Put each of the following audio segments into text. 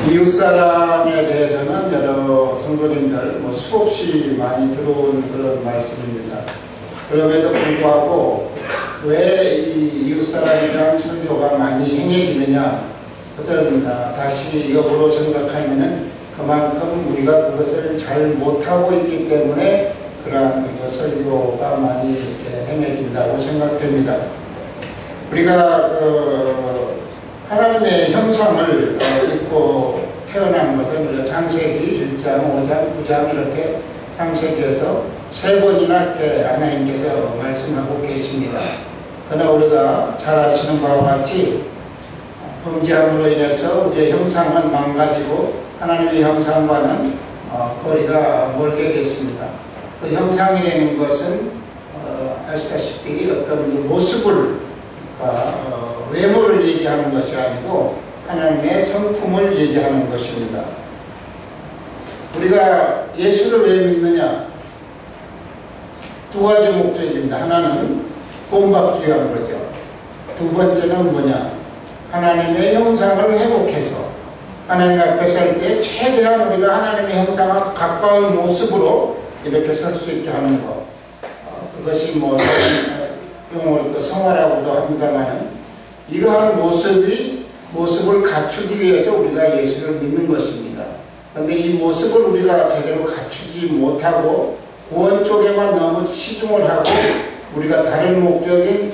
이웃사람에 대해서는 여러 성도님들 수없이 많이 들어온 그런 말씀입니다. 그럼에도 불구하고 왜 이 이웃사람에 대한 설교가 많이 행해지느냐, 그것을 다시 역으로 생각하면은 그만큼 우리가 그것을 잘 못하고 있기 때문에 그러한 설교가 많이 이렇게 행해진다고 생각됩니다. 우리가 하나님의 형상을 입고 태어난 것은 창세기 1장, 5장, 9장 이렇게 창세기에서 3번이나 이렇게 하나님께서 말씀하고 계십니다. 그러나 우리가 잘 아시는 바와 같이 범죄함으로 인해서 우리의 형상은 망가지고 하나님의 형상과는 거리가 멀게 됐습니다. 그 형상이라는 것은 아시다시피 어떤 모습을 외모를 얘기하는 것이 아니고 하나님의 성품을 얘기하는 것입니다. 우리가 예수를 왜 믿느냐? 두 가지 목적입니다. 하나는 본받기 위한 거죠. 두 번째는 뭐냐? 하나님의 형상을 회복해서 하나님 앞에 설 때 최대한 우리가 하나님의 형상과 가까운 모습으로 이렇게 설 수 있게 하는 것. 그것이 용어로 또 성화라고도 합니다만 이러한 모습을 갖추기 위해서 우리가 예수를 믿는 것입니다. 그런데 이 모습을 우리가 제대로 갖추지 못하고 구원 쪽에만 너무 치중을 하고 우리가 다른 목적인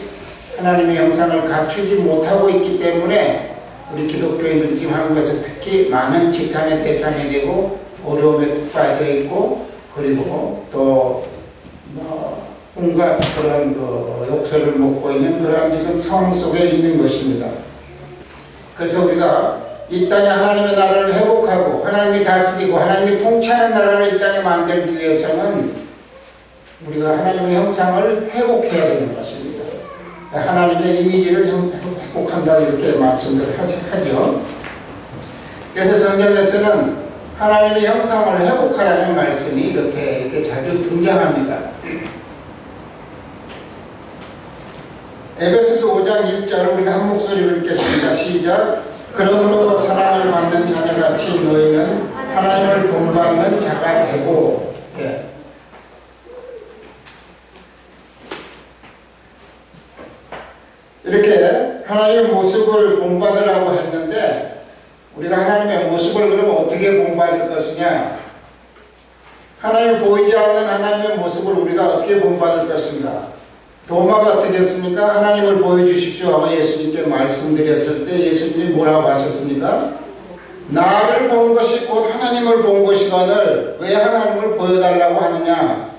하나님의 형상을 갖추지 못하고 있기 때문에 우리 기독교인들이 지금 한국에서 특히 많은 지탄의 대상이 되고 어려움에 빠져 있고 그리고 또 온갖 그런 욕설을 먹고 있는 그런 지금 상황 속에 있는 것입니다. 그래서 우리가 이 땅에 하나님의 나라를 회복하고 하나님이 다스리고 하나님이 통치하는 나라를 이 땅에 만들기 위해서는 우리가 하나님의 형상을 회복해야 되는 것입니다. 하나님의 이미지를 회복한다 이렇게 말씀을 하죠. 그래서 성경에서는 하나님의 형상을 회복하라는 말씀이 이렇게 자주 등장합니다. 에베소서 5장 1절 우리가 한 목소리로 읽겠습니다. 시작. 그러므로 사랑을 받는 자녀같이 너희는 하나님을 본받는 자가 되고. 이렇게 하나님의 모습을 본받으라고 했는데 우리가 하나님의 모습을 그러면 어떻게 본받을 것이냐? 하나님 보이지 않는 하나님의 모습을 우리가 어떻게 본받을 것인가? 도마가 어떻게 했습니까? 하나님을 보여주십시오 하고 예수님께 말씀드렸을 때 예수님이 뭐라고 하셨습니까? 나를 본 것이 곧 하나님을 본 것이거늘 왜 하나님을 보여달라고 하느냐?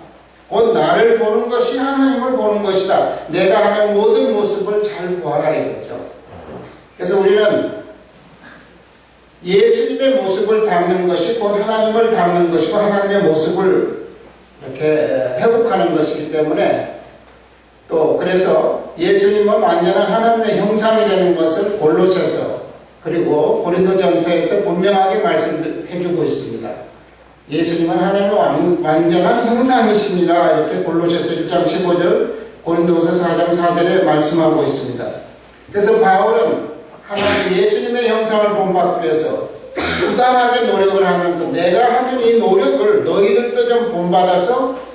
곧 나를 보는 것이 하나님을 보는 것이다. 내가 하는 모든 모습을 잘 보아라 이거죠. 그래서 우리는 예수님의 모습을 담는 것이 곧 하나님을 담는 것이고 하나님의 모습을 이렇게 회복하는 것이기 때문에 또 그래서 예수님은 완전한 하나님의 형상이라는 것을 골로새서 그리고 고린도전서에서 분명하게 말씀해주고 있습니다. 예수님은 하나님의 완전한 형상이십니다. 이렇게 골로새서 1장 15절 고린도서 4장 4절에 말씀하고 있습니다. 그래서 바울은 하나님 예수님의 형상을 본받기 위해서 부단하게 노력을 하면서 내가 하는 이 노력을 너희들도 좀 본받아서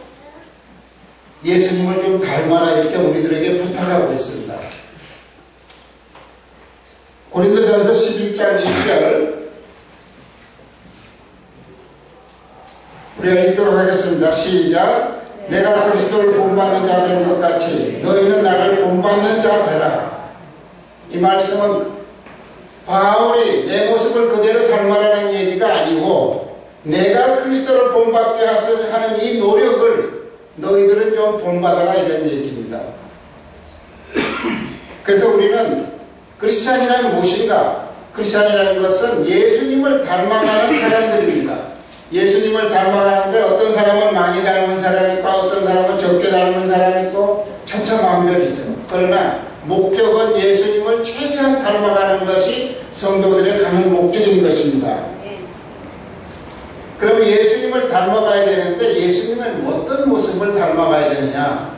예수님을 좀 닮아라 이렇게 우리들에게 부탁하고 있습니다. 고린도전서 11장 1절 우리가 읽도록 하겠습니다. 시작. 내가 그리스도를 본받는 자 되는 것 같이 너희는 나를 본받는 자 되라. 이 말씀은 바울이 내 모습을 그대로 닮아라는 얘기가 아니고 내가 그리스도를 본받게 하는 이 노력을 너희들은 좀 본받아라 이런 얘기입니다. 그래서 우리는 크리스찬이라는 무엇인가? 크리스찬이라는 것은 예수님을 닮아가는 사람들입니다. 예수님을 닮아가는데 어떤 사람은 많이 닮은 사람이 있고 어떤 사람은 적게 닮은 사람이 있고 천차만별이죠. 그러나 목적은 예수님을 최대한 닮아가는 것이 성도들의 가는 목적인 것입니다. 그러면 예수님을 닮아가야 되는데 예수님은 어떤 모습을 닮아가야 되느냐?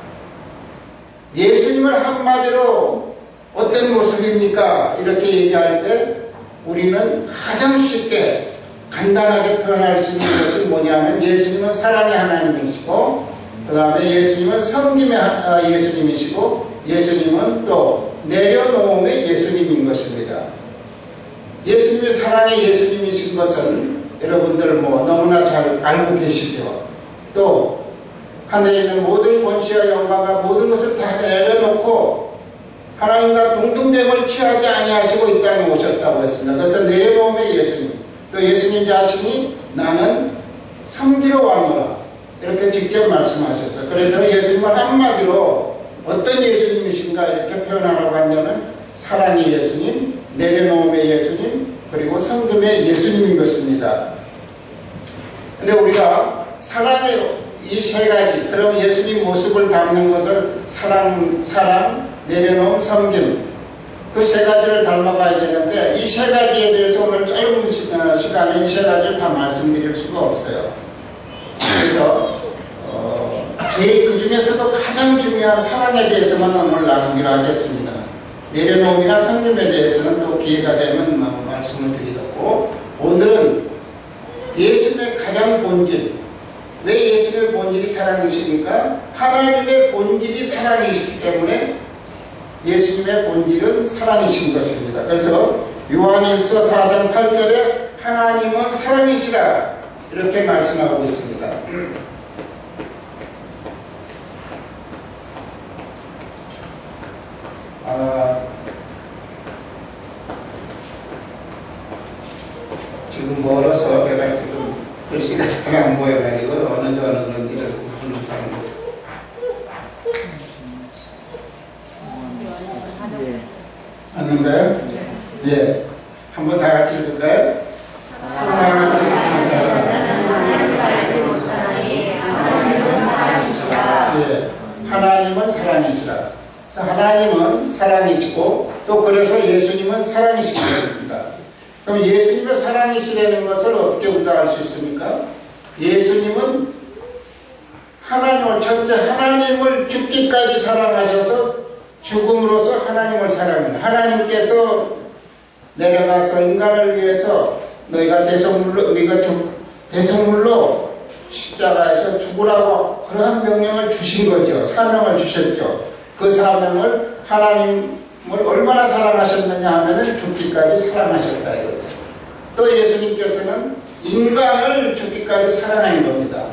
예수님을 한마디로 어떤 모습입니까? 이렇게 얘기할 때 우리 우리는 가장 쉽게 간단하게 표현할 수 있는 것이 뭐냐면 예수님은 사랑의 하나님이시고 그 다음에 예수님은 섬김의 예수님이시고 예수님은 또 내려놓음의 예수님인 것입니다. 예수님이 사랑의 예수님이신 것은 여러분들 너무나 잘 알고 계시죠. 또 하늘에 있는 모든 권세와 영광과 모든 것을 다 내려놓고 하나님과 동등됨을 취하지 아니하시고 이 땅에 오셨다고 했습니다. 그래서 내려놓음의 예수님, 또 예수님 자신이 나는 섬기러 왔노라 이렇게 직접 말씀하셨어요. 그래서 예수님은 한마디로 어떤 예수님이신가 이렇게 표현하라고 하냐면 사랑의 예수님, 내려놓음의 예수님, 그리고 섬김의 예수님인 것입니다. 근데 우리가 사랑의 이 세 가지, 그럼 예수님 모습을 담는 것을 사랑, 내려놓음, 섬김, 그 세 가지를 닮아가야 되는데 이 세 가지에 대해서 오늘 짧은 시간에 이 세 가지를 다 말씀드릴 수가 없어요. 그래서 그 중에서도 가장 중요한 사랑에 대해서만 오늘 나누기로 하겠습니다. 내려놓음이나 섬김에 대해서는 또 기회가 되면 말씀을 드리고, 오늘은 예수님의 가장 본질, 왜 예수님의 본질이 사랑이십니까? 하나님의 본질이 사랑이시기 때문에 예수님의 본질은 사랑이신 것입니다. 그래서 요한일서 4장 8절에 하나님은 사랑이시라 이렇게 말씀하고 있습니다. 지금 멀어서 제가 지금 글씨가 잘 안 보여가지고 어느 건지를 구분을 잘 못해요. 맞는가요? 예. 한번 다 같이 읽을까요? 예. 하나님은 사랑이시라. 하나님은 사랑이시고 또 그래서 예수님은 사랑이신 것입니다. 그럼 예수님의 사랑이시라는 것을 어떻게 우리가 알 수 있습니까? 예수님은 하나님을, 첫째 하나님을 죽기까지 사랑하셔서 죽음으로써 하나님을 사랑합니다. 하나님께서 내려가서 인간을 위해서 너희가 대성물로 십자가에서 죽으라고 그러한 명령을 주신 거죠. 사명을 주셨죠. 그 사명을 하나님을 얼마나 사랑하셨느냐 하면은 죽기까지 사랑하셨다 이거죠. 또 예수님께서는 인간을 죽기까지 사랑한 겁니다.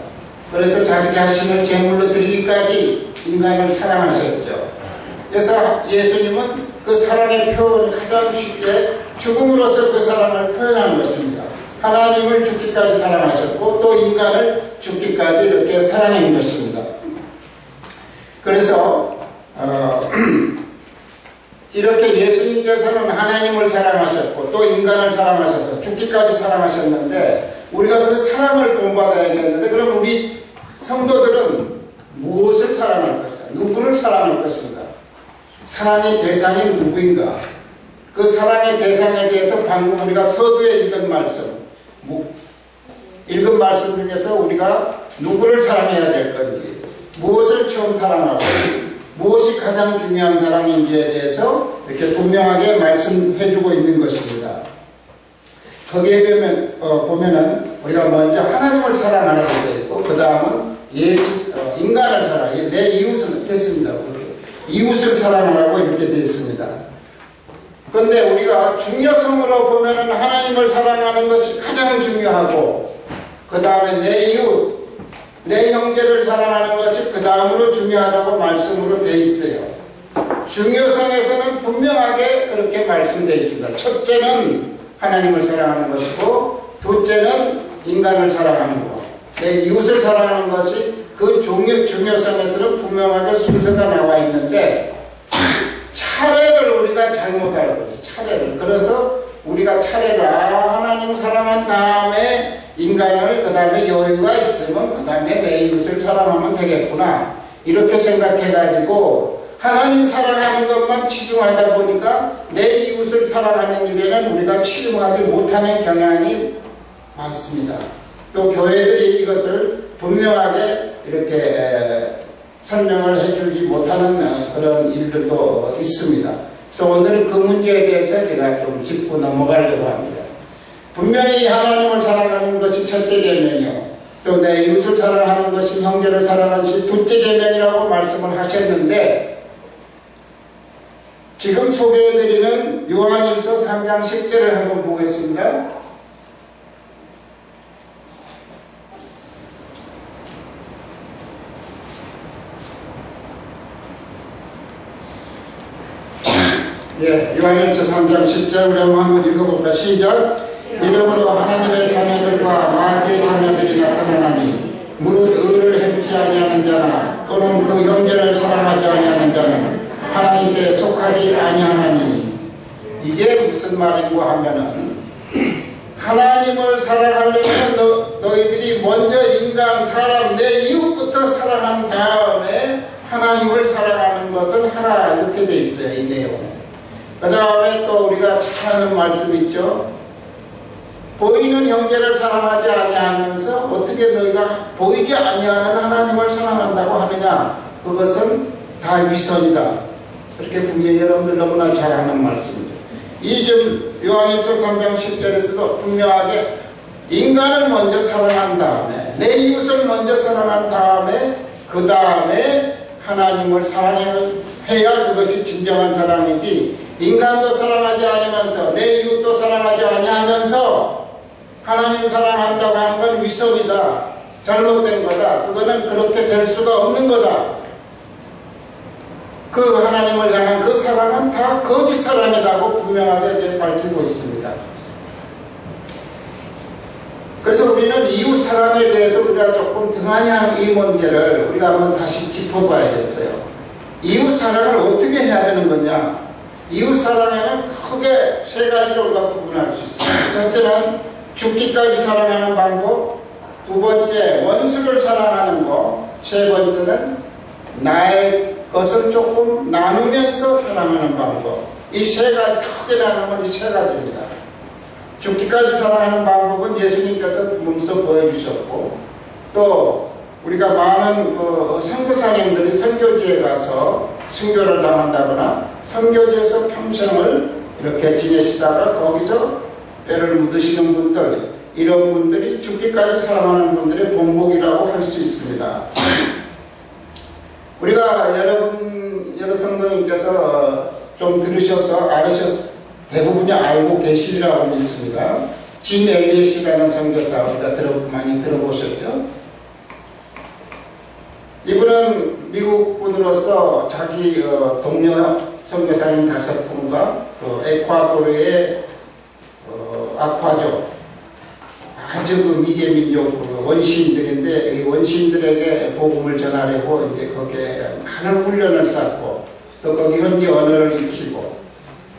그래서 자기 자신을 제물로 드리기까지 인간을 사랑하셨죠. 그래서 예수님은 그 사랑의 표현을 가장 쉽게 죽음으로써 그 사랑을 표현한 것입니다. 하나님을 죽기까지 사랑하셨고 또 인간을 죽기까지 이렇게 사랑한 것입니다. 그래서 이렇게 예수님께서는 하나님을 사랑하셨고 또 인간을 사랑하셔서 죽기까지 사랑하셨는데 우리가 그 사랑을 본받아야 되는데, 그럼 우리 성도들은 무엇을 사랑할 것인가? 누구를 사랑할 것인가? 사랑의 대상이 누구인가? 그 사랑의 대상에 대해서 방금 우리가 서두에 읽은 말씀 중에서 우리가 누구를 사랑해야 될 건지, 무엇을 처음 사랑하고 무엇이 가장 중요한 사랑인지에 대해서 이렇게 분명하게 말씀해주고 있는 것입니다. 거기에 보면은 우리가 먼저 하나님을 사랑하는 것도 있고, 그 다음은 인간을 사랑해, 내 이웃을 됐습니다. 이웃을 사랑하라고 이렇게 되어 있습니다. 그런데 우리가 중요성으로 보면은 하나님을 사랑하는 것이 가장 중요하고, 그 다음에 내 이웃, 내 형제를 사랑하는 것이 그 다음으로 중요하다고 말씀으로 되어 있어요. 중요성에서는 분명하게 그렇게 말씀되어 있습니다. 첫째는 하나님을 사랑하는 것이고, 둘째는 인간을 사랑하는 것, 내 이웃을 사랑하는 것이 그 중요성에서는 분명하게 순서가 나와 있는데, 차례를 우리가 잘못 알고 있어요. 차례를. 그래서 우리가 차례를 하나님 사랑한 다음에 인간을, 그 다음에 여유가 있으면 그 다음에 내 이웃을 사랑하면 되겠구나 이렇게 생각해가지고 하나님 사랑하는 것만 치중하다 보니까 내 이웃을 사랑하는 일에는 우리가 치중하지 못하는 경향이 많습니다. 또 교회들이 이것을 분명하게 이렇게 설명을 해주지 못하는 그런 일들도 있습니다. 그래서 오늘은 그 문제에 대해서 제가 좀 짚고 넘어가려고 합니다. 분명히 하나님을 사랑하는 것이 첫째 계명이요, 또 내 이웃을 사랑하는 것이 형제를 사랑하는 것이 둘째 계명이라고 말씀을 하셨는데, 지금 소개해드리는 요한일서 3장 10절을 한번 보겠습니다. 예, 요한일서 3장 10절 우리 한번 읽어볼까? 시작. 이러므로 하나님의 자녀들과 마귀의 자녀들이 나타나니 무릇 의를 행치 아니하는 자나 또는 그 형제를 사랑하지 아니하는 자는 하나님께 속하지 아니하나니. 이게 무슨 말인고 하면은, 하나님을 사랑하려면 너희들이 먼저 인간, 사람, 내 이웃부터 사랑한 다음에 하나님을 사랑하는 것을 하라, 이렇게 돼 있어요, 이 내용에. 그 다음에 또 우리가 잘 아는 말씀 있죠. 보이는 형제를 사랑하지 아니하면서 어떻게 너희가 보이지 아니하는 하나님을 사랑한다고 하느냐? 그것은 다 위선이다. 그렇게 분명히 여러분들 너무나 잘 아는 말씀이죠. 이 점 요한일서 3장 10절에서도 분명하게 인간을 먼저 사랑한 다음에, 내 이웃을 먼저 사랑한 다음에, 그 다음에 하나님을 사랑해야 그것이 진정한 사랑이지, 인간도 사랑하지 않으면서 내 이웃도 사랑하지 아니하면서 하나님 사랑한다고 하는 건 위선이다, 잘못된 거다, 그거는 그렇게 될 수가 없는 거다. 그 하나님을 향한 그 사랑은 다 거짓 사랑이라고 분명하게 밝히고 있습니다. 그래서 우리는 이웃 사랑에 대해서 우리가 조금 등한히 이 문제를 우리가 한번 다시 짚어봐야겠어요. 이웃 사랑을 어떻게 해야 되는 거냐? 이웃 사랑에는 크게 세 가지로 우리가 구분할 수 있습니다. 첫째는 죽기까지 사랑하는 방법, 두 번째 원수를 사랑하는 것, 세 번째는 나의 것을 조금 나누면서 사랑하는 방법. 이 세 가지, 크게 나누면 이 세 가지입니다. 죽기까지 사랑하는 방법은 예수님께서 몸소 보여주셨고, 또 우리가 많은 선교사님들이 선교지에 가서 순교를 당한다거나 선교지에서 평생을 이렇게 지내시다가 거기서 뼈를 묻으시는 분들, 이런 분들이 죽기까지 사랑하는 분들의 본보기라고 할 수 있습니다. 우리가 여러 성도님께서 좀 들으셔서 대부분이 알고 계시리라고 믿습니다. 짐 엘리엇이라는 선교사 우리가 많이 들어보셨죠? 이분은 미국 분으로서 자기 동료 선교사님 5분과 그 에콰도르의 아콰족, 아주 그 미개 민족 원시인들인데, 이 원시인들에게 복음을 전하려고 이제 거기에 많은 훈련을 쌓고, 또 거기 현지 언어를 익히고,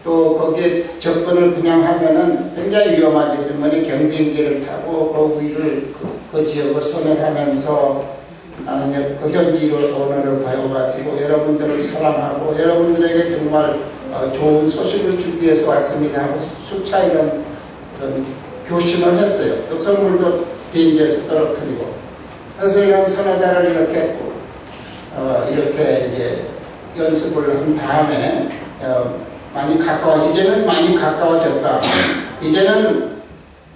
또 거기에 접근을 그냥 하면은 굉장히 위험하기 때문에 경비행기를 타고 그 위를 그 지역을 선회하면서 나는 그 현지 언어를 배워가지고 여러분들을 사랑하고 여러분들에게 정말 좋은 소식을 주기 위해서 왔습니다 하고 수차 이런 교신을 했어요. 또 선물도 비행기에서 떨어뜨리고. 그래서 이런 선회자를 이렇게 이제 연습을 한 다음에 이제는 많이 가까워졌다. 이제는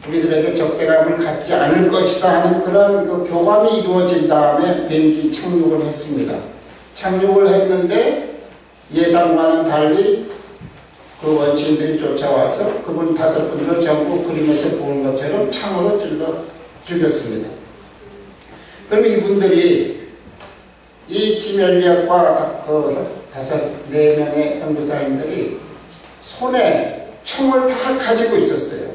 우리들에게 적대감을 갖지 않을 것이다 하는 그런 그 교감이 이루어진 다음에 비행기 착륙을 했습니다. 착륙을 했는데 예상과는 달리 그 원시인들이 쫓아와서 그분 5분을 전부 그림에서 보는 것처럼 창으로 찔러 죽였습니다. 그럼 이분들이 이 짐 엘리엇과 그 4명의 선교사님들이 손에 총을 다 가지고 있었어요.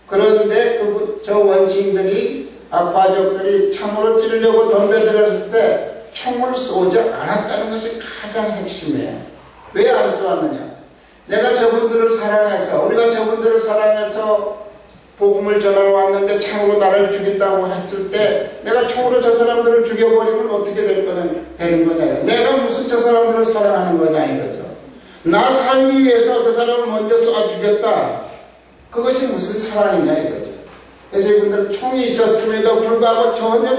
그런데 저 원시인들이 아파족들이 창으로 찌르려고 덤벼들었을 때 총을 쏘지 않았다는 것이 가장 핵심이에요. 왜 안 쏘았느냐? 내가 저분들을 사랑해서, 우리가 저분들을 사랑해서 복음을 전하러 왔는데 창으로 나를 죽인다고 했을 때 내가 총으로 저 사람들을 죽여버리면 어떻게 되는 거냐? 내가 무슨 저 사람들을 사랑하는 거냐 이거죠. 나 살기 위해서 저 사람을 먼저 쏘아 죽였다. 그것이 무슨 사랑이냐 이거죠. 그래서 이분들은 총이 있었음에도 불구하고 전혀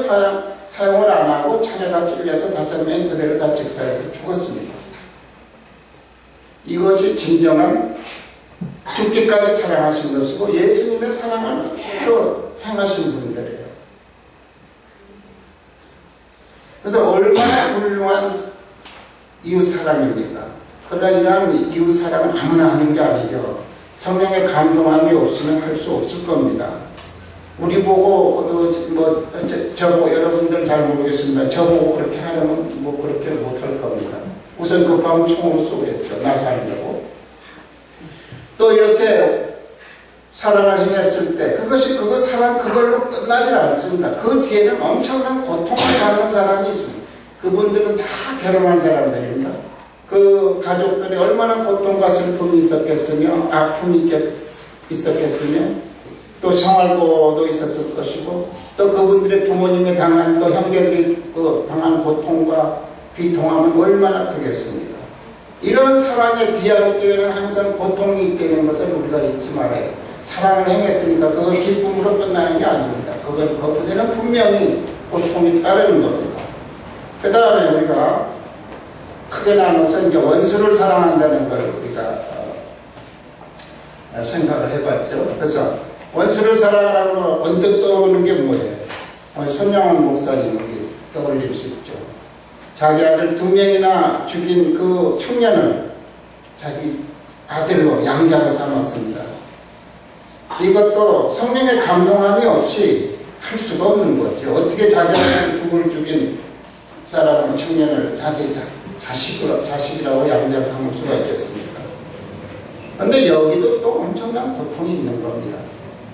사용을 안 하고 창에다 찔려서 5명이 그대로 다 직사해서 죽었습니다. 이것이 진정한 죽기까지 사랑하신 것이고, 예수님 예수님의 사랑을 그대로 행하신 분들이에요. 그래서 얼마나 훌륭한 이웃사랑입니까? 그러나 이러한 이웃사랑은 아무나 하는 게 아니죠. 성령의 감동함이 없이는 할 수 없을 겁니다. 우리 보고 저보고 여러분들 잘 모르겠습니다. 저보고 그렇게 하려면 뭐 그렇게 못할 겁니다. 우선 급하면 총을 쏘겠죠. 나 살려고. 또 이렇게 사랑을 행했을 때 그거 사랑 그걸로 끝나지 않습니다. 그 뒤에는 엄청난 고통을 받는 사람이 있습니다. 그분들은 다 결혼한 사람들입니다. 그 가족들이 얼마나 고통과 슬픔이 있었겠으며 아픔이 있었겠으며 또 생활고도 있었을 것이고 또 그분들의 부모님이 당한 또 형제들이 당한 고통과 비통함은 얼마나 크겠습니까? 이런 사랑의 뒤안길에는 항상 고통이 있다는 것을 우리가 잊지 말아요. 사랑을 행했으니까 그거 기쁨으로 끝나는 게 아닙니다. 그것보다는 분명히 고통이 따르는 겁니다. 그 다음에 우리가 크게 나눠서 이제 원수를 사랑한다는 걸 우리가 생각을 해봤죠. 그래서 원수를 사랑하라고 언뜻 떠오르는 게 뭐예요? 손영원 목사님이 떠올릴 수 있죠. 자기 아들 2명이나 죽인 그 청년을 자기 아들로 양자로 삼았습니다. 이것도 성령의 감동함이 없이 할 수가 없는 거죠. 어떻게 자기 아들 2을 죽인 사람을 청년을 자기 자식이라고 양자로 삼을 수가 있겠습니까? 그런데 여기도 또 엄청난 고통이 있는 겁니다.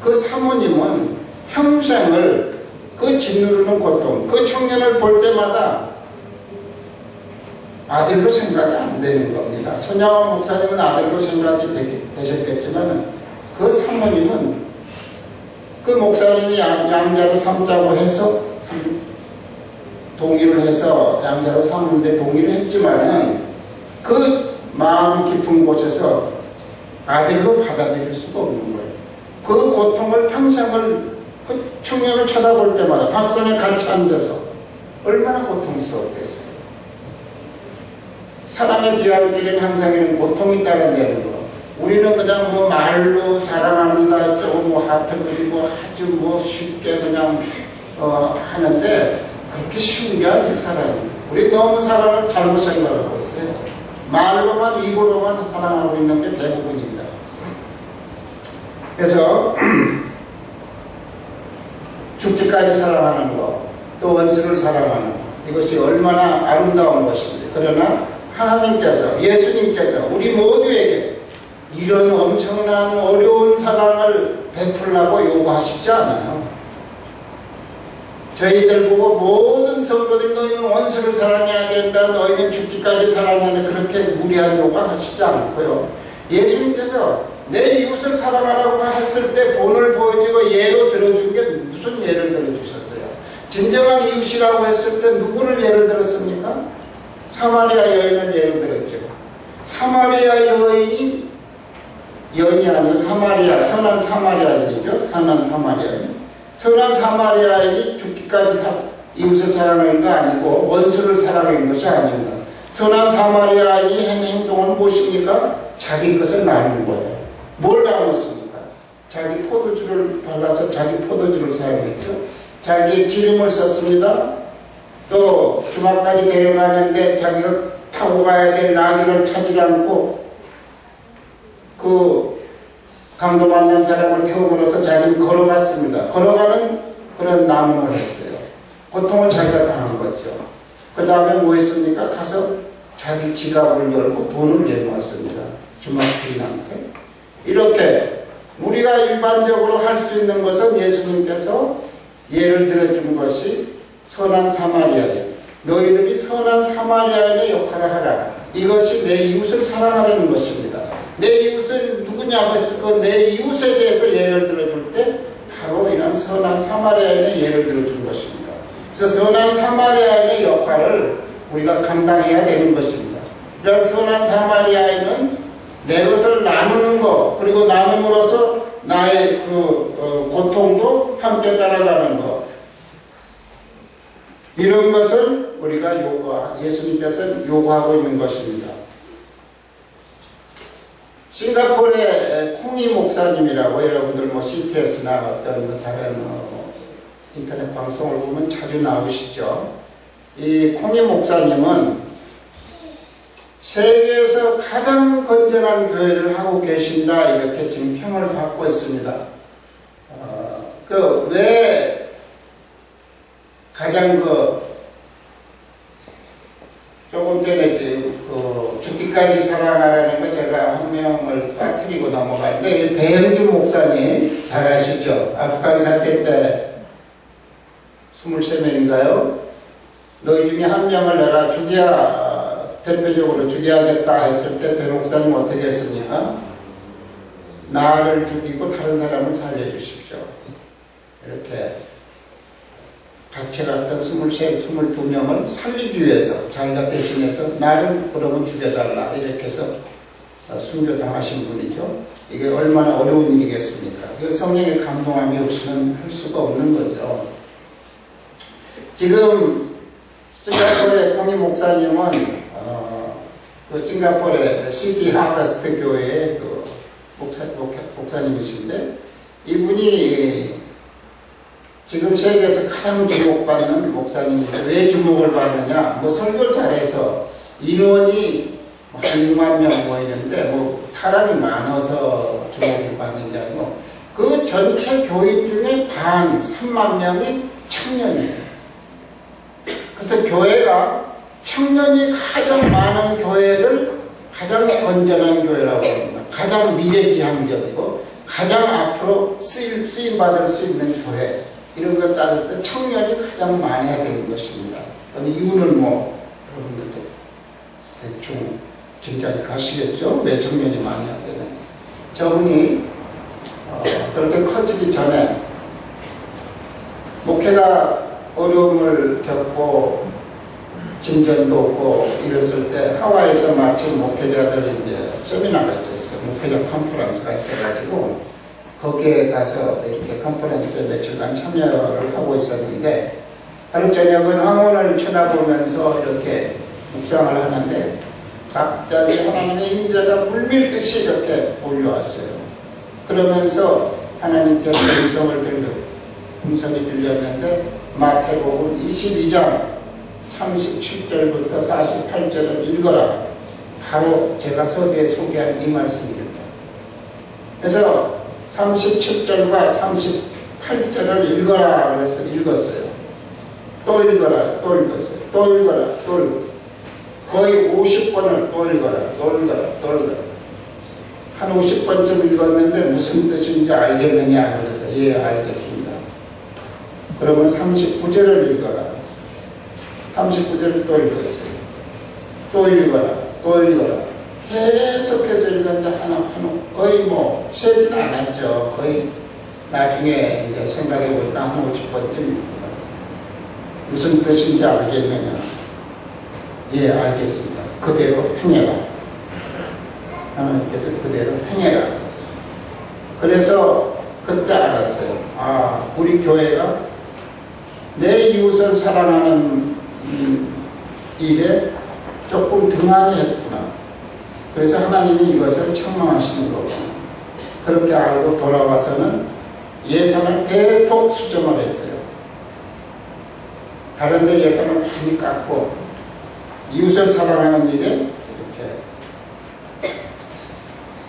그 사모님은 평생을 그 짓누르는 고통, 그 청년을 볼 때마다 아들로 생각이 안 되는 겁니다. 손양원 목사님은 아들로 생각이 되셨겠지만 그 사모님은 그 목사님이 양자로 삼자고 해서 동의를 해서 양자로 삼는데 동의를 했지만은 그 마음 깊은 곳에서 아들로 받아들일 수가 없는 거예요. 그 고통을 평생을 그 청년을 쳐다볼 때마다 밥상에 같이 앉아서 얼마나 고통스럽겠어요. 사랑의 뒤안길에는 항상 이런 고통이 따른다는 거. 우리는 그냥 뭐 말로 사랑합니다. 뭐 하트 그리고 아주 뭐 쉽게 그냥 하는데 그렇게 쉬운 게 아니에요. 사랑이. 우리 너무 사랑을 잘못 생각하고 있어요. 말로만 입으로만 사랑하고 있는 게 대부분입니다. 그래서 죽기까지 사랑하는 것, 또 원수를 사랑하는 것, 이것이 얼마나 아름다운 것인지. 그러나 하나님께서, 예수님께서 우리 모두에게 이런 엄청난 어려운 사랑을 베풀라고 요구하시지 않아요. 저희들 보고 모든 성도들이 너희는 원수를 사랑해야 된다, 너희는 죽기까지 사랑해야 된다, 그렇게 무리한 요구하시지 않고요. 예수님께서 내 이웃을 사랑하라고 했을 때 본을 보여주고 예로 들어준 게 무슨 예를 들어주셨어요? 진정한 이웃이라고 했을 때 누구를 예를 들었습니까? 사마리아 여인을 예를 들었죠. 사마리아 여인이 아니고 선한 사마리아인이죠. 선한 사마리아인. 선한 사마리아인이 죽기까지 이웃을 사랑하는 거 아니고 원수를 사랑하는 것이 아닙니다. 선한 사마리아인이 한 행동은 무엇입니까? 자기 것을 나누는 거예요. 뭘 나눴습니까? 자기 포도주를 발라서 자기 포도주를 사용했죠. 자기 기름을 썼습니다. 또 주막까지 데려가는데 자기가 타고 가야 될 나귀를 타지 않고 그 강도 만난 사람을 태우고서 자기는 걸어갔습니다. 걸어가는 그런 나눔을 했어요. 고통을 자기가 당한 거죠. 그 다음에 뭐 했습니까? 가서 자기 지갑을 열고 돈을 내놓았습니다. 주막 주인한테. 이렇게 우리가 일반적으로 할 수 있는 것은 예수님께서 예를 들어준 것이 선한 사마리아인. 너희들이 선한 사마리아인의 역할을 하라. 이것이 내 이웃을 사랑하라는 것입니다. 내 이웃은 누구냐고 했을 때 내 이웃에 대해서 예를 들어줄 때 바로 이런 선한 사마리아인의 예를 들어준 것입니다. 그래서 선한 사마리아인의 역할을 우리가 감당해야 되는 것입니다. 이런 선한 사마리아인은 내 것을 나누는 것, 그리고 나눔으로써 나의 고통도 함께 따라가는 것, 이런 것을 우리가 예수님께서 요구하고 있는 것입니다. 싱가포르의 콩이 목사님이라고 여러분들 뭐 CTS나 어떤 다른 인터넷 방송을 보면 자주 나오시죠. 이 콩이 목사님은 세계에서 가장 건전한 교회를 하고 계신다 이렇게 지금 평을 받고 있습니다. 왜 가장 조금 전에 죽기까지 사랑하라는 거 제가 한 명을 빠뜨리고 넘어갔는데 배영준 목사님 잘 아시죠? 아프간 사태 때 23명인가요? 너희 중에 한 명을 내가 대표적으로 죽여야겠다 했을 때 배 목사님 어떻게 했습니까? 나를 죽이고 다른 사람을 살려주십시오. 이렇게 같이 갔던 23, 22명을 살리기 위해서 자기가 대신해서 나를 그러면 죽여달라 이렇게 해서 순교당하신 분이죠. 이게 얼마나 어려운 일이겠습니까? 성령의 감동함이 없이는 할 수가 없는 거죠. 지금 싱가포르의 콩이 목사님은 싱가포르의 시티 하버스트 교회의 목사님이신데 이분이 지금 세계에서 가장 주목받는 목사님인데 왜 주목을 받느냐? 설교를 잘해서 인원이 한 6만 명 모이는데 사람이 많아서 주목을 받는 게 아니고 그 전체 교인 중에 반 3만 명이 청년이에요. 그래서 교회가 청년이 가장 많은 교회를 가장 건전한 교회라고 합니다. 가장 미래지향적이고 가장 앞으로 쓰임받을 수 있는 교회 이런 것 따질 때 청년이 가장 많아야 되는 것입니다. 이유는 여러분들 대충 짐작이 가시겠죠? 왜 청년이 많아야 되는지. 저분이 그렇게 커지기 전에 목회가 어려움을 겪고 진전도 없고 이랬을 때 하와이에서 마침 목회자들 세미나가 있었어요. 목회자 컨퍼런스가 있어가지고 거기에 가서 이렇게 컨퍼런스에 며칠간 참여를 하고 있었는데 하루 저녁은 황혼을 쳐다보면서 이렇게 묵상을 하는데 갑자기 하나님의 임재가 물밀듯이 이렇게 몰려왔어요. 그러면서 하나님께서 음성이 들렸는데 마태복음 22장 37절부터 48절을 읽어라. 바로 제가 서두에 소개한 이 말씀입니다. 그래서 37절과 38절을 읽어라 그래서 읽었어요. 또 읽어라, 또 읽었어요. 또 읽어라, 또 읽어라. 거의 50번을 또 읽어라, 또 읽어라, 또 읽어라. 한 50번쯤 읽었는데 무슨 뜻인지 알겠느냐 그래서 예, 알겠습니다. 그러면 39절을 읽어라. 39절을 또 읽었어요. 또 읽어라, 또 읽어라. 계속해서 읽었는데 하나 거의 세진 않았죠. 거의 나중에 이제 생각해보니까 한 50번쯤 읽어라. 무슨 뜻인지 알겠느냐? 예, 알겠습니다. 그대로 행해라. 하나님께서 그대로 행해라. 그래서 그때 알았어요. 아, 우리 교회가 내 이웃을 사랑하는 일에 조금 등한히 했구나. 그래서 하나님이 이것을 청망하시는 거고 그렇게 알고 돌아와서는 예산을 대폭 수정을 했어요. 다른 데 예산을 많이 깎고 이웃을 사랑하는 일에 이렇게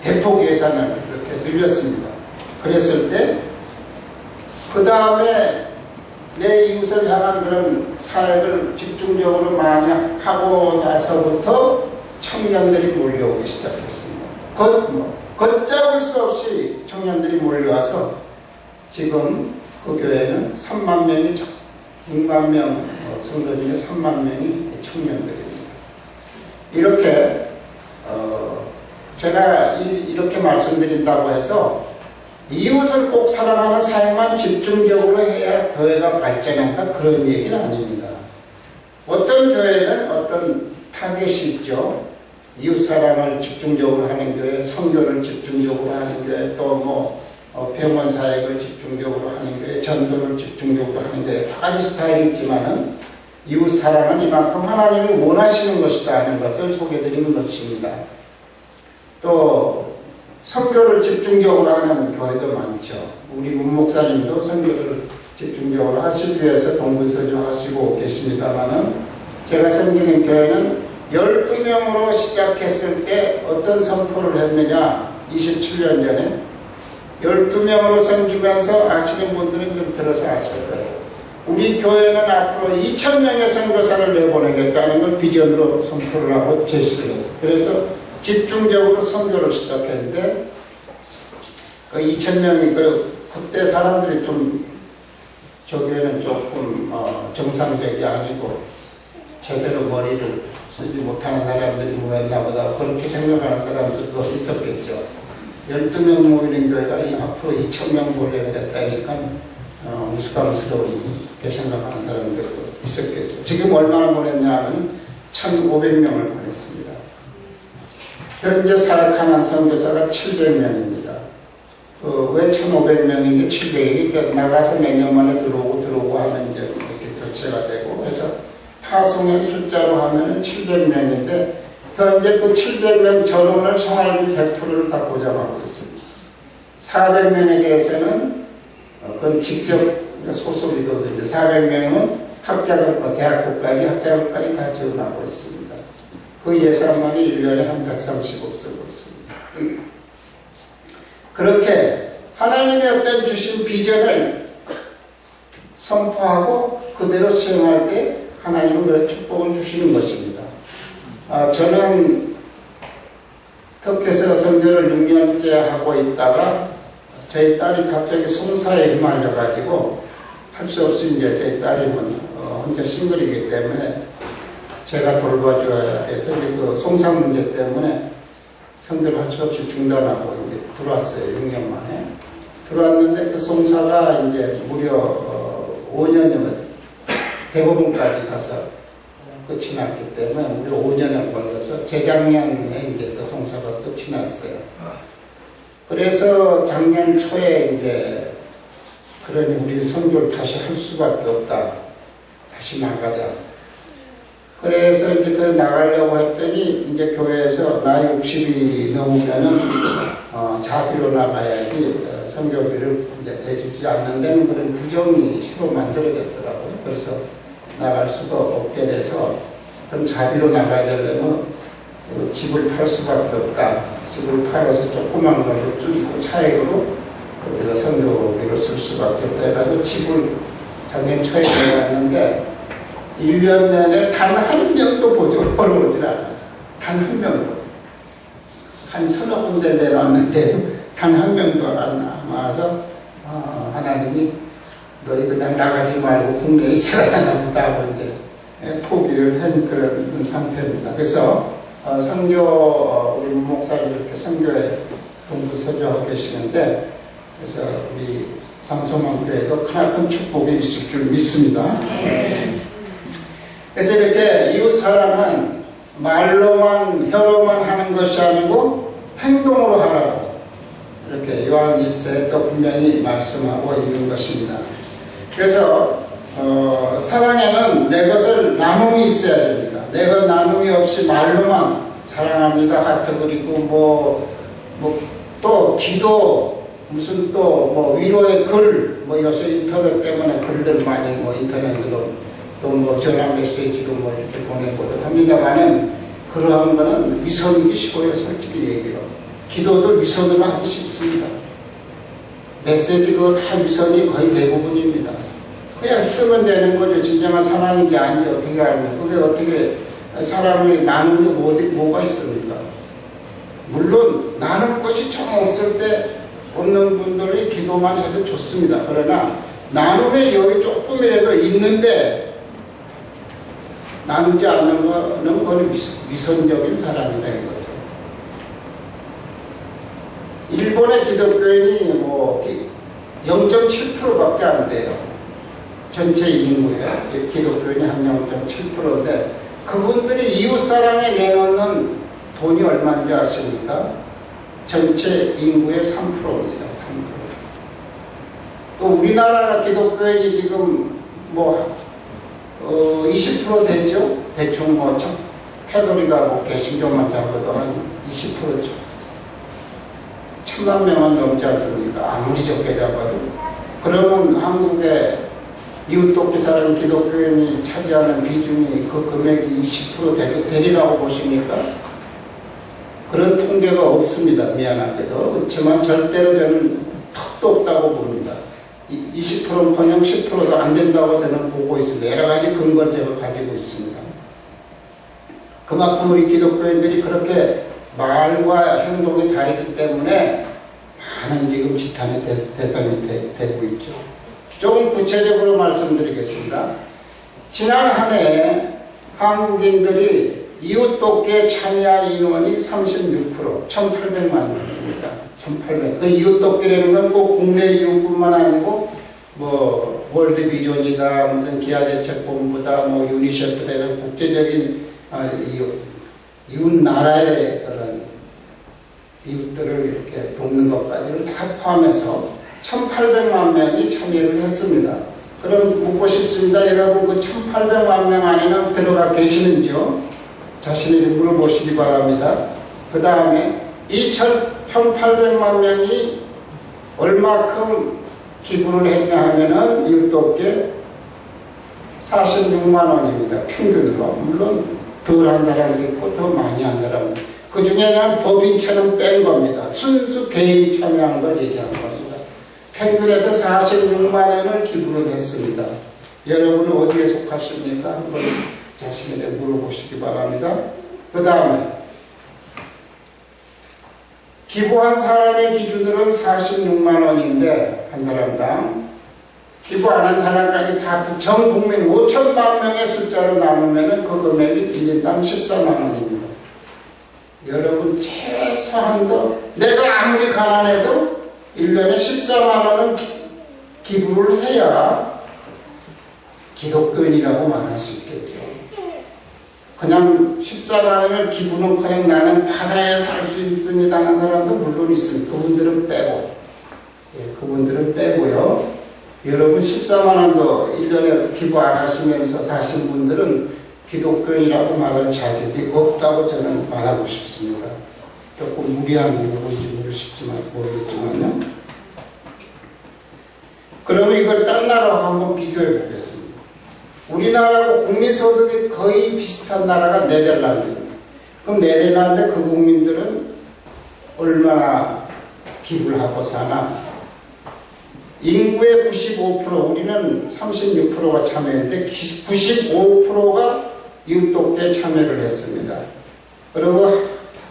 대폭 예산을 이렇게 늘렸습니다. 그랬을 때 그 다음에 내 이웃을 향한 그런 사역을 집중적으로 많이 하고 나서부터 청년들이 몰려오기 시작했습니다. 걷잡을 수 없이 청년들이 몰려와서 지금 그 교회는 3만 명이 6만 명 성도 중에 3만 명이 청년들입니다. 이렇게 제가 이렇게 말씀드린다고 해서 이웃을 꼭 사랑하는 사역만 집중적으로 해야 교회가 발전한다 그런 얘기는 아닙니다. 어떤 교회는 어떤 타겟이 있죠. 이웃 사랑을 집중적으로 하는 교회, 선교를 집중적으로 하는 교회, 또 병원 사역을 집중적으로 하는 교회, 전도를 집중적으로 하는 교회, 여러 가지 스타일이 있지만은 이웃 사랑은 이만큼 하나님이 원하시는 것이다 하는 것을 소개드리는 것입니다. 또 선교를 집중적으로 하는 교회도 많죠. 우리 문 목사님도 선교를 집중적으로 하시기 위해서 동분서주 하시고 계십니다만은, 제가 섬기는 교회는 12명으로 시작했을 때 어떤 선포를 했느냐, 27년 전에 12명으로 섬기면서 아시는 분들은 좀 들어서 아실 거예요. 우리 교회는 앞으로 2,000명의 선교사를 내보내겠다는 걸 비전으로 선포를 하고 제시를 했어요. 그래서 집중적으로 선교를 시작했는데, 그 2,000명이 그때 사람들이 좀 저 교회는 조금 정상적이 아니고 제대로 머리를 쓰지 못하는 사람들이 모였나 보다, 그렇게 생각하는 사람들도 있었겠죠. 12명 모이는 교회가 앞으로 2,000명 모여야 되겠다니까 우스꽝스러운게 생각하는 사람들도 있었겠죠. 지금 얼마나 보냈냐 하면 1,500명을 보냈습니다. 현재 사역하는 선교사가 700명입니다. 왜 1,500명인데 700명이 그러니까 나가서 몇 년 만에 들어오고 하면 이제 이렇게 교체가 되고, 그래서 파송의 숫자로 하면은 700명인데 현재 그 700명 전원을 생활비 100%를 다 보장하고 있습니다. 400명에 대해서는 그건 직접 소속이거든요. 400명은 학자금, 대학교까지 학자금까지 다 지원하고 있습니다. 그 예산만이 1년에 한 130억 쓰고 있습니다. 그렇게 하나님의 어떤 주신 비전을 선포하고 그대로 수행할 때 하나님은 그런 축복을 주시는 것입니다. 저는 터키에서 선교를 6년째 하고 있다가 저희 딸이 갑자기 송사에 휘말려가지고 할 수 없이 이제 저희 딸이 혼자 싱글이기 때문에 제가 돌봐줘야 돼서 이제 그 송사 문제 때문에 선교를 할 수 없이 중단하고 이제 들어왔어요. 6년 만에. 들어왔는데 그 송사가 이제 무려 5년이면 대법원까지 가서 끝이 났기 때문에 무려 5년에 걸려서 재작년에 이제 그 송사가 끝이 났어요. 그래서 작년 초에 이제 그러니 우리 선교를 다시 할 수밖에 없다. 다시 나가자. 그래서 이제 나가려고 했더니 이제 교회에서 나이 60이 넘으면은 자비로 나가야지 선교비를 이제 내주지 않는 데는 그런 규정이 새로 만들어졌더라고요. 그래서 나갈 수가 없게 돼서 그럼 자비로 나가야 되려면 집을 팔 수밖에 없다. 집을 팔아서 조그만 걸로 줄이고 차액으로 우리가 선교비를 쓸 수밖에 없다 해가지고 집을 작년 초에 내놨는데 1년 내내 단 한 명도 보러 오질 않아요. 단 한 명도. 한 서너 군데 내놨는데 단 한 명도 안 와서 하나님이 너희 그냥 나가지 말고 국내에 있어야 하나 보다 하고 이제 포기를 한 그런 상태입니다. 그래서 선교 우리 목사님 이렇게 선교에 동부서주하고 계시는데, 그래서 우리 상소만 교회도 크나큰 축복이 있을 줄 믿습니다. 그래서 이렇게 이웃 사랑은 말로만 혀로만 하는 것이 아니고 행동으로 하라고 이렇게 요한 1서에 또 분명히 말씀하고 있는 것입니다. 그래서 사랑에는 내 것을 나눔이 있어야 됩니다. 내 것 나눔이 없이 말로만 사랑합니다 하트 그리고 또 기도 무슨 또 위로의 글 요새 인터넷 때문에 글들 많이 인터넷으로 또 전화 메시지로 이렇게 보내고도 합니다만은 그러한 거는 위선이기 쉬워요. 솔직히 얘기로. 기도도 위선으로 하기 쉽습니다. 메시지 그거 다 위선이 거의 대부분입니다. 그냥 쓰면 되는 거죠. 진정한 사랑인지 아닌지 어떻게 알면. 그게 어떻게 사람이 나누는 게 뭐가 있습니까? 물론 나눌 것이 좀 없을 때 없는 분들이 기도만 해도 좋습니다. 그러나 나눔의 여유 조금이라도 있는데 나누지 않는 거는 그건 위선적인 사람이다 이거죠. 일본의 기독교인이 0.7%밖에 안 돼요. 전체 인구에 기독교인이 한 0.7%인데 그분들이 이웃사랑에 내놓는 돈이 얼마인지 아십니까? 전체 인구의 3%입니다. 3%. 또 우리나라 기독교인이 지금 20% 되죠? 대충 캐톨릭하고 개신교만 잡아도 한 20%죠. 1000만 명은 넘지 않습니까? 아무리 적게 잡아도. 그러면 한국의 이웃돕기사라는 기독교인이 차지하는 비중이 그 금액이 20% 되리라고 보십니까? 그런 통계가 없습니다. 미안하게도. 그렇지만 절대로 저는 턱도 없다고 봅니다. 20%커녕 10%도 안 된다고 저는 보고 있습니다. 여러 가지 근거를 제가 가지고 있습니다. 그만큼 우리 기독교인들이 그렇게 말과 행동이 다르기 때문에 많은 지금 지탄의 대상이 되고 있죠. 조금 구체적으로 말씀드리겠습니다. 지난 한 해 한국인들이 이웃돕기에 참여한 인원이 36%, 1,800만 명입니다. 1,800. 그 이웃돕기라는 건 꼭 국내 이웃뿐만 아니고 뭐 월드비전이다, 무슨 기아대책본부다, 뭐 유니세프 되는 국제적인 이웃 나라의 그런 이웃들을 이렇게 돕는 것까지를 다 포함해서 1,800만 명이 참여를 했습니다. 그럼 묻고 싶습니다. 여러분 그 1,800만 명 안에는 들어가 계시는지요? 자신에게 물어보시기 바랍니다. 그 다음에 이 1,800만 명이 얼마큼 기부를 했냐 하면은 이웃돕기에 46만 원입니다. 평균으로. 물론 덜 한 사람도 있고 더 많이 한 사람도 있고. 그 중에는 법인처럼 뺀 겁니다. 순수 개인이 참여한 걸 얘기한 겁니다. 평균에서 46만 원을 기부를 했습니다. 여러분은 어디에 속하십니까? 한번 자신에게 물어보시기 바랍니다. 그 다음에 기부한 사람의 기준으로는 46만 원인데 한 사람당 기부 안 한 사람까지 다 전 국민 5천만 명의 숫자로 나누면 그 금액이 1인당 14만 원입니다. 여러분 최소한도 내가 아무리 가난해도 1년에 14만 원은 기부를 해야 기독교인이라고 말할 수 있겠죠. 그냥 14만 원을 기부는 그냥 나는 바다에 살 수 있습니다 하는 사람도 물론 있습니다. 그분들은 빼고. 예, 그분들은 빼고요. 여러분 14만 원도 1년에 기부 안 하시면서 사신 분들은 기독교인이라고 말할 자격이 없다고 저는 말하고 싶습니다. 조금 무리한 부분인지 모르겠지만요. 그러면 이걸 딴 나라와 한번 비교해 보겠습니다. 우리나라하고 국민소득이 거의 비슷한 나라가 네덜란드입니다. 그럼 네덜란드 그 국민들은 얼마나 기부를 하고 사나? 인구의 95%, 우리는 36%가 참여했는데 95%가 이웃돕기에 참여를 했습니다. 그리고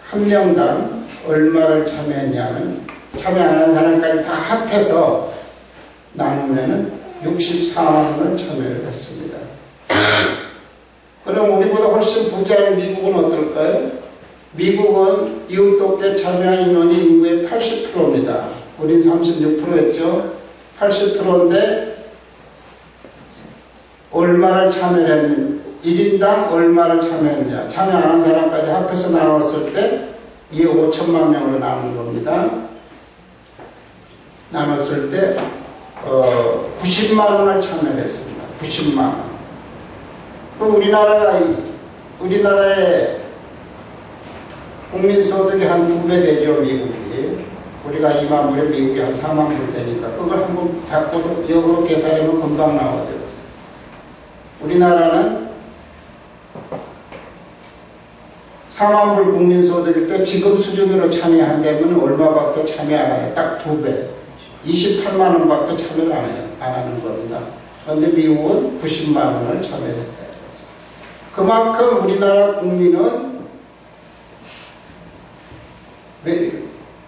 한 명당 얼마를 참여했냐면 참여 안 한 사람까지 다 합해서 나누면 64만 원을 참여를 했습니다. 그럼 우리보다 훨씬 부자인 미국은 어떨까요? 미국은 이웃돕기에 참여한 인원이 인구의 80%입니다. 우린 36%였죠. 80%인데 얼마를 참여했는지 1인당 얼마를 참여했냐. 참여 안 한 사람까지 합해서 나눴을 때 이게 5천만 명으로 나눈 겁니다. 나눴을 때 90만 원을 참여했습니다. 90만 원. 그럼 우리나라의 국민소득이 한 2배 되죠, 미국이. 우리가 2만 불에 미국이 한 4만 불 되니까 그걸 한번 바꿔서 역으로 계산하면 금방 나오죠. 우리나라는 4만 불 국민소득일 때 지금 수준으로 참여한다면 얼마밖에 참여 안 해요? 딱 2배. 28만 원밖에 참여를 안 하는 겁니다. 그런데 미국은 90만 원을 참여했다. 그만큼 우리나라 국민은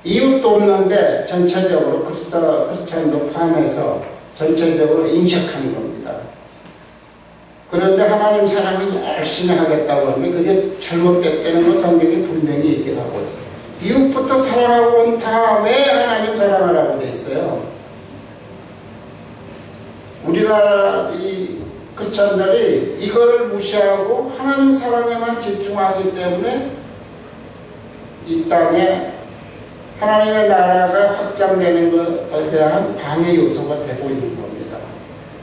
이웃도 없는데 전체적으로 크리스찬도 포함해서 전체적으로 인식하는 겁니다. 그런데 하나님 사랑이 열심히 하겠다고 하는데 그게 잘못됐다는 걸 성경이 분명히 얘기를 하고 있어요. 이웃부터 사랑하고 온 다음에 하나님 사랑하라고 돼 있어요. 우리나라 이 크리스찬들이 이거를 무시하고 하나님 사랑에만 집중하기 때문에 이 땅에 하나님의 나라가 확장되는 것에 대한 방해 요소가 되고 있는 겁니다.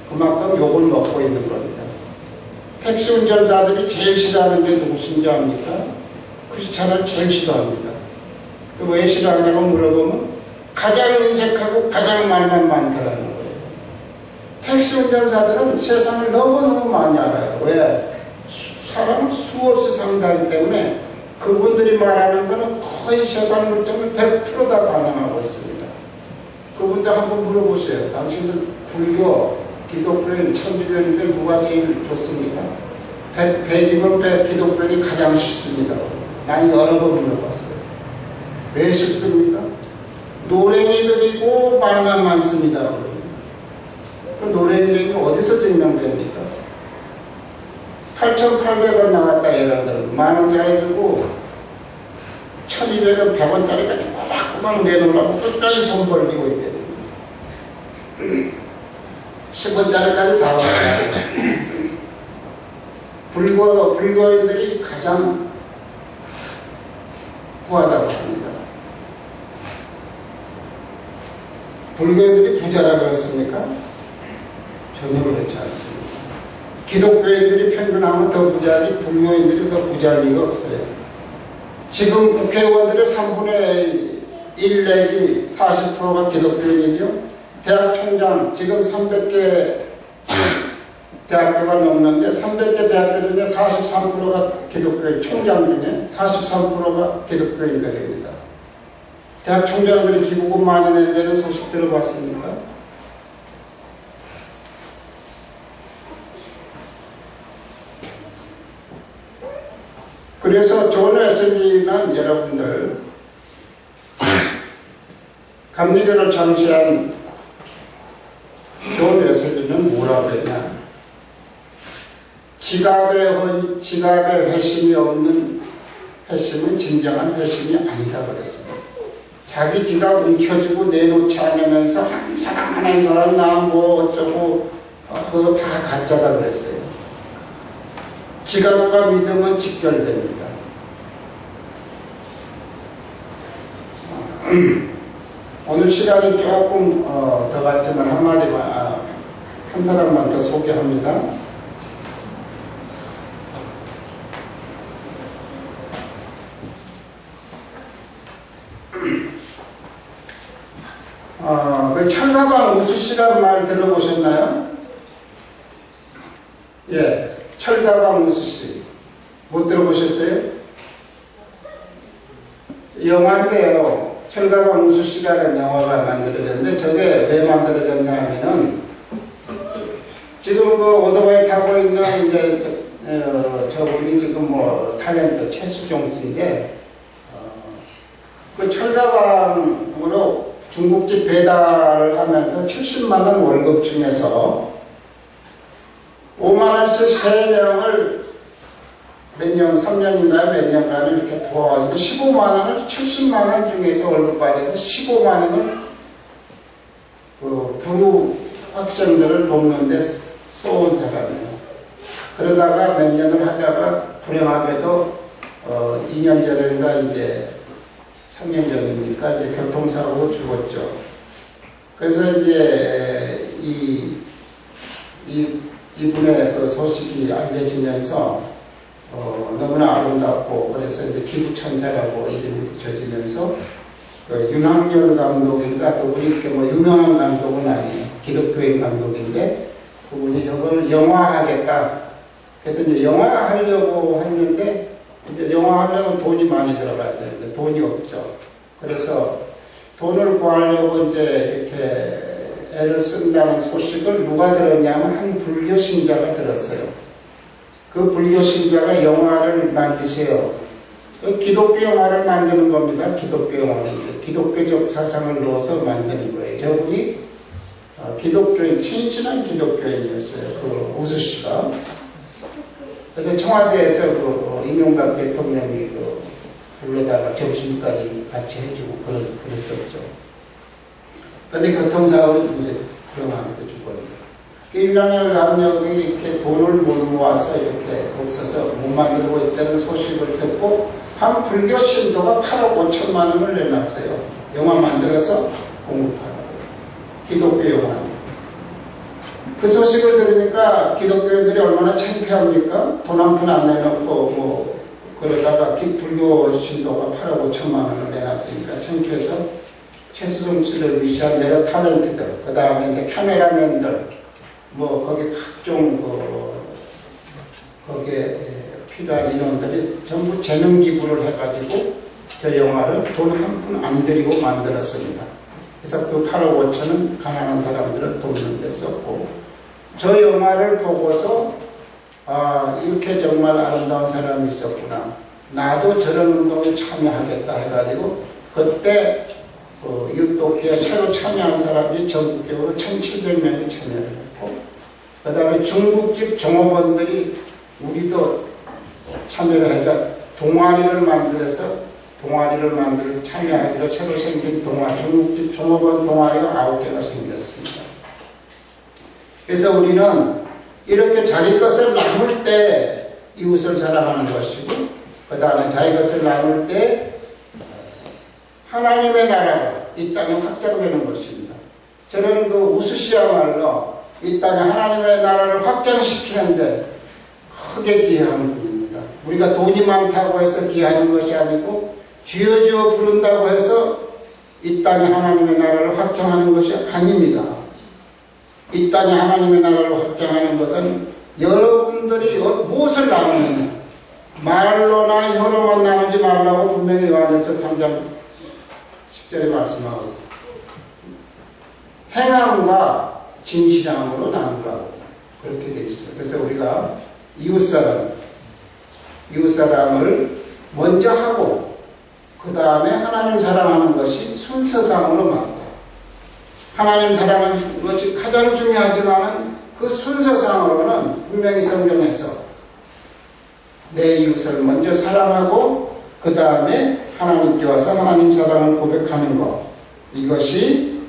그만큼 욕을 먹고 있는 겁니다. 택시 운전사들이 제일 싫어하는 게 누구신지 압니까? 크리스찬을 제일 싫어합니다. 왜 싫어하냐고 물어보면 가장 인색하고 가장 말만 많다라는 거예요. 택시 운전사들은 세상을 너무너무 많이 알아요. 왜? 사람을 수없이 상대하기 때문에 그분들이 말하는 거는 거의 세상 물정을 100% 다 반영하고 있습니다. 그분들 한번 물어보세요. 당신들 불교, 기독교인, 천주교인들 누가 제일 좋습니까? 100이면 기독교인이 가장 싫습니다. 난 여러 번 물어봤어요. 왜 싫습니까? 노랭이들이고 말만 많습니다. 그 노랭이들이 어디서 증명됩니까? 8,800원 나왔다 예를 들어 만원짜리 주고 1,200원 100원짜리까지 꼬박꼬박 내놓으려고 끝까지 손 벌리고 있대요. 10원짜리까지 다 왔다. 불교인들이 가장 부하다고 합니다. 불교인들이 부자라고 그랬습니까? 전혀 그렇지 않습니다. 기독교인들이 평균하면 더 부자지 불교인들이 더 부자일 리가 없어요. 지금 국회의원들의 3분의 1 내지 40%가 기독교인이죠. 대학 총장 지금 300개 대학교가 넘는데 300개 대학교 중에 43%가 기독교인, 총장 중에 43%가 기독교인들입니다. 대학 총장들이 기부금 많이 낸다는 소식 들어봤습니까? 그래서 존 웨슬리는 여러분들 감리교를 창시한 존 웨슬리는 뭐라고 했냐? 지갑에 회심이 없는 회심은 진정한 회심이 아니다 그랬습니다. 자기 지갑 움켜주고 내놓지 않으면서 한 사람 하는 사람 나 뭐 어쩌고 그거 다 가짜다 그랬어요. 지갑과 믿음은 직결됩니다. 오늘 시간이 조금 더 갔지만 한마디만 한 사람만 더 소개합니다. 그 철가방 우수씨라는 말 들어보셨나요? 예, 철가방 우수씨 못 들어보셨어요? 영화인데요. 철가방 우수씨라는 영화가 만들어졌는데 저게 왜 만들어졌냐 하면은 지금 그 오토바이 타고 있는 이제 저분이 지금 뭐 탤런트 최수종 씨인데 그 철가방으로 중국집 배달을 하면서 70만원 월급 중에서 5만원씩 3명을 몇 년, 3년인가요? 몇 년간을 이렇게 도와가지고 15만원을 70만원 중에서 월급 받아서 15만원을 그 불우 학생들을 돕는데 쏘은 사람이에요. 그러다가 몇 년을 하다가 불행하게도 2년 전인가 이제 3년 전입니까? 이제 교통사고로 죽었죠. 그래서 이제 이분의 그 소식이 알려지면서 너무나 아름답고 그래서 이제 기부천사라고 이름이 붙여지면서 그 윤학열 감독인가 그분이 이렇게 뭐 유명한 감독은 아니에요. 기독교인 감독인데 그분이 저걸 영화하겠다. 그래서 이제 영화하려고 했는데 이제 영화하려면 돈이 많이 들어가야 되는데 돈이 없죠. 그래서 돈을 구하려고 이제 이렇게 애를 쓴다는 소식을 누가 들었냐면 한 불교 신자가 들었어요. 그 불교 신자가 영화를 만드세요. 기독교 영화를 만드는 겁니다. 기독교 영화는 기독교적 사상을 넣어서 만드는 거예요. 저분이 기독교인, 친친한 기독교인이었어요. 그 우수씨가. 그래서 청와대에서 그 임용각 대통령이 그 불러다가 점심까지 같이 해주고 그랬었죠. 근데 교통사고로 이제 불행하게 죽었는데. 윤학열 감독이 이렇게 돈을 못 모아서 이렇게 없어서 못 만들고 있다는 소식을 듣고 한 불교 신도가 8억 5천만 원을 내놨어요. 영화 만들어서 공급하라고. 기독교 영화. 그 소식을 들으니까 기독교인들이 얼마나 창피합니까? 돈 한 푼 안 내놓고 그러다가 불교 신도가 8억 5천만 원을 내놨으니까 창피해서 최수종 씨를 위시한 여러 탤런트들, 그 다음에 이제 카메라맨들, 뭐 거기 각종 거기에 필요한 인원들이 전부 재능 기부를 해가지고 저 영화를 돈 한 푼 안 들이고 만들었습니다. 그래서 그 8억 5천은 가난한 사람들을 돕는 데 썼고, 저 영화를 보고서 이렇게 정말 아름다운 사람이 있었구나, 나도 저런 운동에 참여하겠다 해가지고 그때 유토피아 새로 참여한 사람이 전국적으로 1,700명이 참여를 했고, 그 다음에 중국집 종업원들이 우리도 참여를 해서 동아리를 만들어서 참여하기로 새로 생긴 중국집 종업원 동아리가 9개가 생겼습니다. 그래서 우리는 이렇게 자기 것을 나눌 때 이웃을 사랑하는 것이고, 그 다음에 자기 것을 나눌 때 하나님의 나라가 이 땅에 확장되는 것입니다. 저는 그 우수시야말로 이 땅에 하나님의 나라를 확장시키는데 크게 기여하는 분입니다. 우리가 돈이 많다고 해서 기여하는 것이 아니고, 쥐어쥐어 부른다고 해서 이 땅에 하나님의 나라를 확장하는 것이 아닙니다. 이 땅에 하나님의 나라를 확장하는 것은 여러분들이 무엇을 나누느냐, 말로나 혀로만 나누지 말라고 분명히 요한일서 3장 10절에 말씀하거든요. 행함과 진실함으로 나누라고 그렇게 되어 있어요. 그래서 우리가 이웃사람을 먼저 하고 그 다음에 하나님 사랑하는 것이 순서상으로 맞다. 하나님 사랑하는 것이 가장 중요하지만 그 순서상으로는 분명히 성경에서 내 이웃을 먼저 사랑하고 그 다음에 하나님께 와서 하나님 사랑을 고백하는 것, 이것이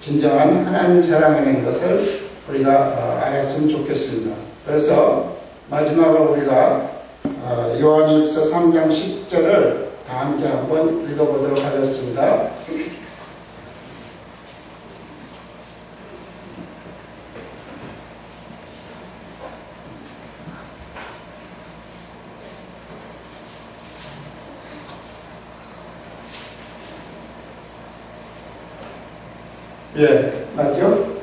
진정한 하나님 사랑인 것을 우리가 알았으면 좋겠습니다. 그래서 마지막으로 우리가 요한일서 3장 10절을 다 함께 한번 읽어보도록 하겠습니다. 예, 맞죠?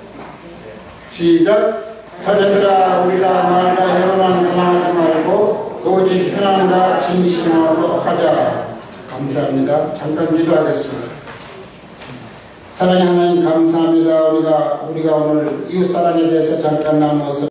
시작. 자녀들아, 우리가 말과 혀로만 사랑하지 말고 오직 행함과 진실함으로 하자. 감사합니다. 잠깐 기도하겠습니다. 사랑의 하나님 감사합니다. 우리가 오늘 이웃사랑에 대해서 잠깐 나누었습니다.